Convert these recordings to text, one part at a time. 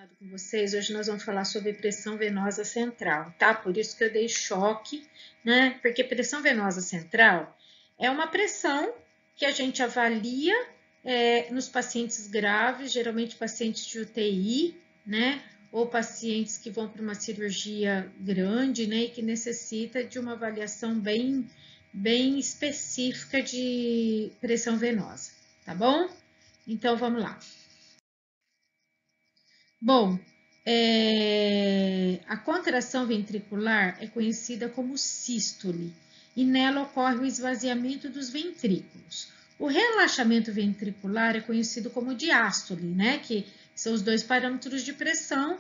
falado com vocês, hoje nós vamos falar sobre pressão venosa central, tá? Por isso que eu dei choque, né? Porque pressão venosa central é uma pressão que a gente avalia nos pacientes graves, geralmente pacientes de UTI, né? Ou pacientes que vão para uma cirurgia grande, né? E que necessita de uma avaliação bem específica de pressão venosa, tá bom? Então, vamos lá. Bom, a contração ventricular é conhecida como sístole e nela ocorre o esvaziamento dos ventrículos. O relaxamento ventricular é conhecido como diástole, né? Que são os dois parâmetros de pressão,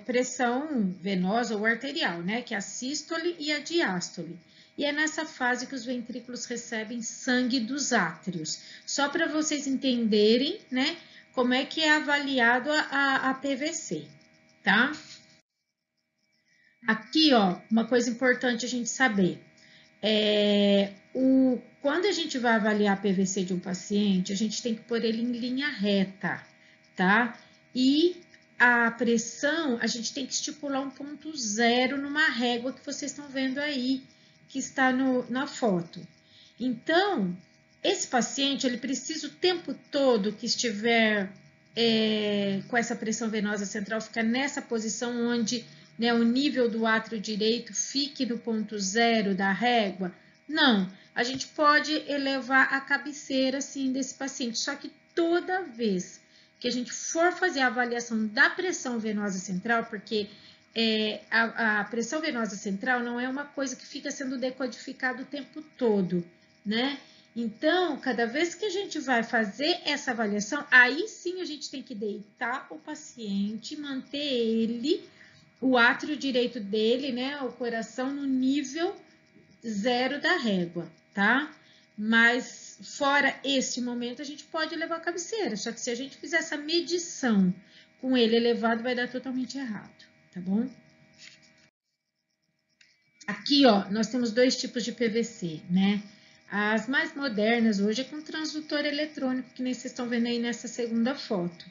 pressão venosa ou arterial, né? Que é a sístole e a diástole. E é nessa fase que os ventrículos recebem sangue dos átrios. Só para vocês entenderem, né? Como é que é avaliado a PVC, tá? Aqui, ó, uma coisa importante a gente saber. Quando a gente vai avaliar a PVC de um paciente, a gente tem que pôr ele em linha reta, tá? E a pressão, a gente tem que estipular um ponto zero numa régua que vocês estão vendo aí, que está na foto. Então, esse paciente, ele precisa o tempo todo que estiver com essa pressão venosa central, ficar nessa posição onde, né, o nível do átrio direito fique no ponto zero da régua? Não, a gente pode elevar a cabeceira, assim, desse paciente, só que toda vez que a gente for fazer a avaliação da pressão venosa central, porque a pressão venosa central não é uma coisa que fica sendo decodificada o tempo todo, né? Então, cada vez que a gente vai fazer essa avaliação, aí sim a gente tem que deitar o paciente, manter ele, o átrio direito dele, né, o coração no nível zero da régua, tá? Mas fora esse momento, a gente pode levar a cabeceira, só que se a gente fizer essa medição com ele elevado, vai dar totalmente errado, tá bom? Aqui, ó, nós temos dois tipos de PVC, né? As mais modernas hoje é com transdutor eletrônico, que nem vocês estão vendo aí nessa segunda foto.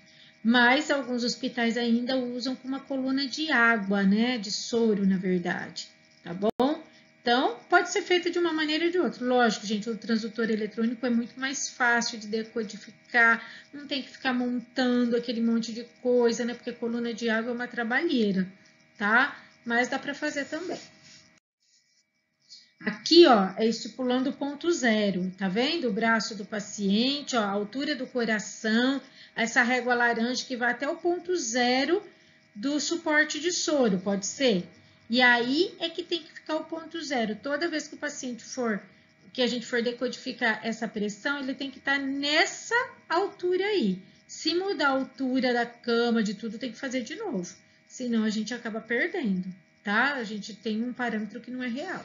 Mas alguns hospitais ainda usam com uma coluna de água, né? De soro, na verdade, tá bom? Então, pode ser feito de uma maneira ou de outra. Lógico, gente, o transdutor eletrônico é muito mais fácil de decodificar, não tem que ficar montando aquele monte de coisa, né? Porque coluna de água é uma trabalheira, tá? Mas dá para fazer também. Aqui, ó, é estipulando o ponto zero, tá vendo? O braço do paciente, ó, a altura do coração, essa régua laranja que vai até o ponto zero do suporte de soro, pode ser? E aí é que tem que ficar o ponto zero. Toda vez que o paciente que a gente for decodificar essa pressão, ele tem que estar nessa altura aí. Se mudar a altura da cama, de tudo, tem que fazer de novo. Senão a gente acaba perdendo, tá? A gente tem um parâmetro que não é real.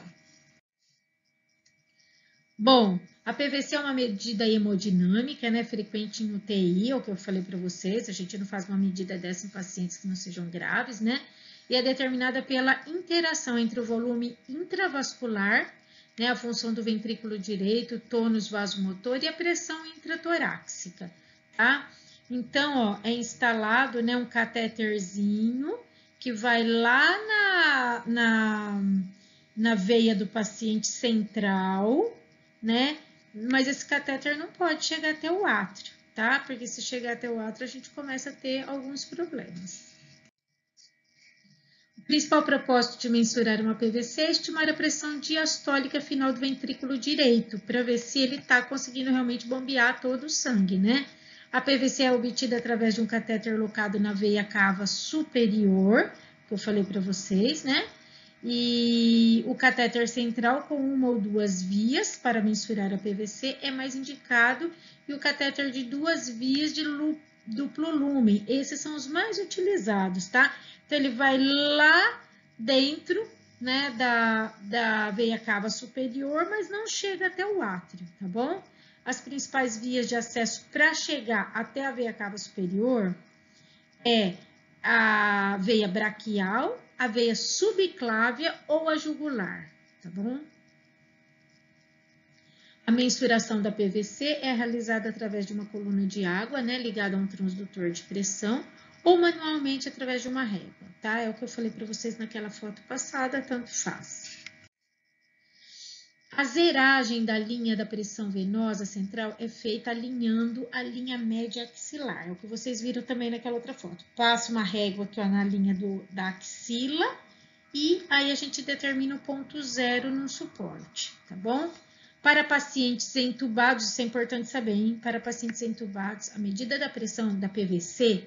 Bom, a PVC é uma medida hemodinâmica, né, frequente em UTI, é o que eu falei para vocês, a gente não faz uma medida dessa em pacientes que não sejam graves, né, e é determinada pela interação entre o volume intravascular, né, a função do ventrículo direito, o tônus vasomotor e a pressão intratorácica, tá? Então, ó, é instalado, né, um catéterzinho que vai lá na veia do paciente central, né? Mas esse catéter não pode chegar até o átrio, tá? Porque se chegar até o átrio, a gente começa a ter alguns problemas. O principal propósito de mensurar uma PVC é estimar a pressão diastólica final do ventrículo direito, para ver se ele está conseguindo realmente bombear todo o sangue, né? A PVC é obtida através de um catéter locado na veia cava superior, que eu falei para vocês, né? E o catéter central com uma ou duas vias para mensurar a PVC é mais indicado, e o catéter de duas vias de duplo lumen, esses são os mais utilizados, tá? Então, ele vai lá dentro, né, da veia cava superior, mas não chega até o átrio, tá bom? As principais vias de acesso para chegar até a veia cava superior é a veia braquial, a veia subclávia ou a jugular, tá bom? A mensuração da PVC é realizada através de uma coluna de água, né, ligada a um transdutor de pressão, ou manualmente através de uma régua, tá? É o que eu falei para vocês naquela foto passada, tanto faz. A zeragem da linha da pressão venosa central é feita alinhando a linha média axilar. É o que vocês viram também naquela outra foto. Passa uma régua aqui ó, na linha da axila e aí a gente determina o ponto zero no suporte, tá bom? Para pacientes entubados, isso é importante saber, hein? Para pacientes entubados, a medida da pressão da PVC,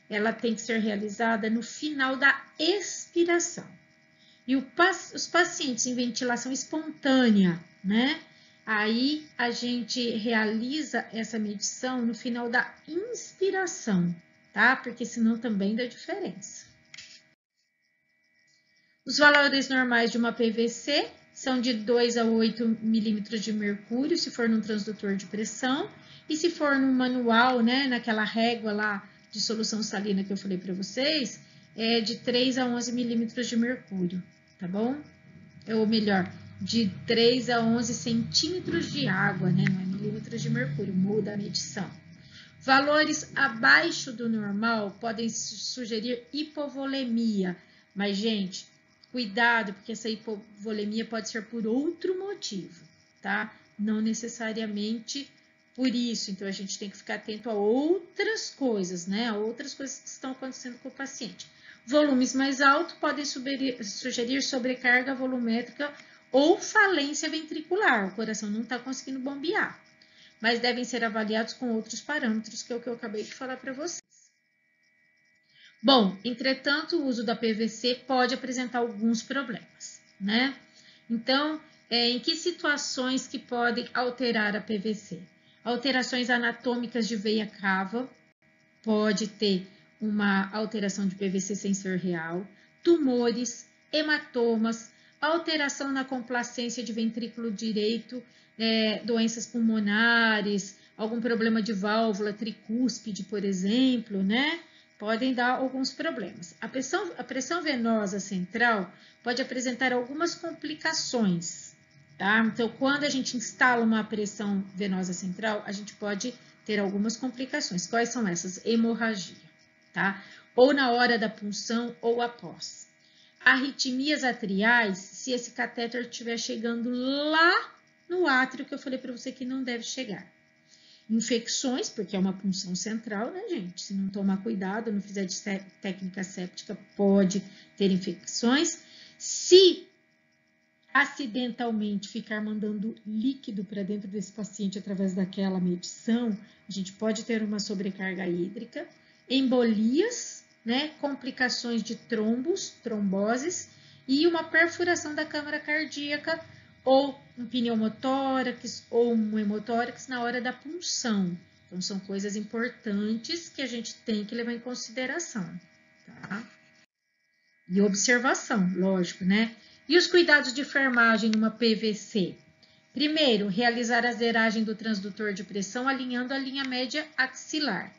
ela tem que ser realizada no final da expiração. E os pacientes em ventilação espontânea, né? Aí a gente realiza essa medição no final da inspiração, tá? Porque senão também dá diferença. Os valores normais de uma PVC são de 2 a 8 milímetros de mercúrio, se for num transdutor de pressão, e se for no manual, né, naquela régua lá de solução salina que eu falei para vocês, é de 3 a 11 milímetros de mercúrio, tá bom? Ou melhor, de 3 a 11 centímetros de água, né, não é milímetros de mercúrio, muda a medição. Valores abaixo do normal podem sugerir hipovolemia, mas, gente, cuidado, porque essa hipovolemia pode ser por outro motivo, tá? Não necessariamente por isso, então a gente tem que ficar atento a outras coisas, né? A outras coisas que estão acontecendo com o paciente. Volumes mais altos podem sugerir sobrecarga volumétrica ou falência ventricular, o coração não está conseguindo bombear, mas devem ser avaliados com outros parâmetros, que é o que eu acabei de falar para vocês. Bom, entretanto, o uso da PVC pode apresentar alguns problemas, né? Então, em que situações que podem alterar a PVC? Alterações anatômicas de veia cava, pode ter uma alteração de PVC sem ser real, tumores, hematomas, alteração na complacência de ventrículo direito, doenças pulmonares, algum problema de válvula tricúspide, por exemplo, né? Podem dar alguns problemas. A pressão venosa central pode apresentar algumas complicações, tá? Então, quando a gente instala uma pressão venosa central, a gente pode ter algumas complicações. Quais são essas? Hemorragia, tá? Ou na hora da punção ou após. Arritmias atriais, se esse catéter estiver chegando lá no átrio, que eu falei para você que não deve chegar. Infecções, porque é uma punção central, né, gente? Se não tomar cuidado, não fizer de técnica séptica, pode ter infecções. Se acidentalmente ficar mandando líquido para dentro desse paciente através daquela medição, a gente pode ter uma sobrecarga hídrica, embolias, né, complicações de tromboses e uma perfuração da câmara cardíaca ou um pneumotórax ou um hemotórax na hora da punção. Então, são coisas importantes que a gente tem que levar em consideração, tá? E observação, lógico, né? E os cuidados de enfermagem numa PVC? Primeiro, realizar a zeragem do transdutor de pressão alinhando a linha média axilar,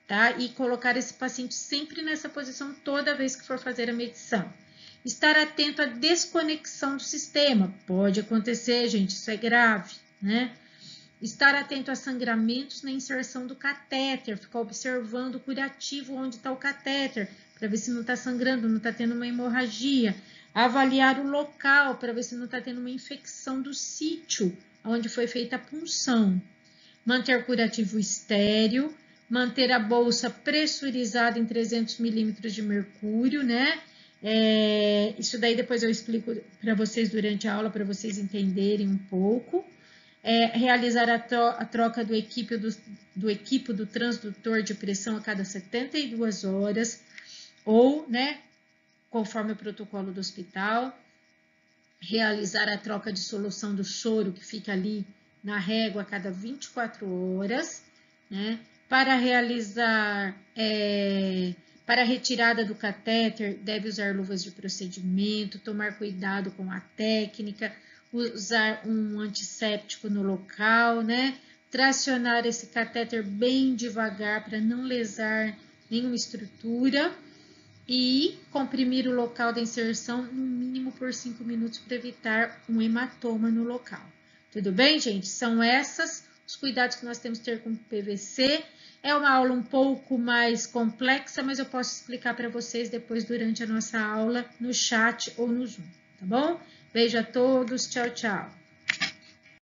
tá? E colocar esse paciente sempre nessa posição toda vez que for fazer a medição. Estar atento à desconexão do sistema. Pode acontecer, gente, isso é grave, né? Estar atento a sangramentos na inserção do catéter, ficar observando o curativo onde está o catéter, para ver se não está sangrando, não está tendo uma hemorragia. Avaliar o local, para ver se não está tendo uma infecção do sítio onde foi feita a punção. Manter curativo estéril, manter a bolsa pressurizada em 300 milímetros de mercúrio, né? Isso daí depois eu explico para vocês durante a aula, para vocês entenderem um pouco. Realizar a troca do equipo do transdutor de pressão a cada 72 horas, ou, né, conforme o protocolo do hospital. Realizar a troca de solução do soro, que fica ali na régua a cada 24 horas, né? Para realizar... Para a retirada do catéter, deve usar luvas de procedimento, tomar cuidado com a técnica, usar um antisséptico no local, né? Tracionar esse catéter bem devagar para não lesar nenhuma estrutura e comprimir o local da inserção no mínimo por 5 minutos para evitar um hematoma no local. Tudo bem, gente? São esses os cuidados que nós temos que ter com o PVC. É uma aula um pouco mais complexa, mas eu posso explicar para vocês depois durante a nossa aula no chat ou no Zoom, tá bom? Beijo a todos, tchau, tchau.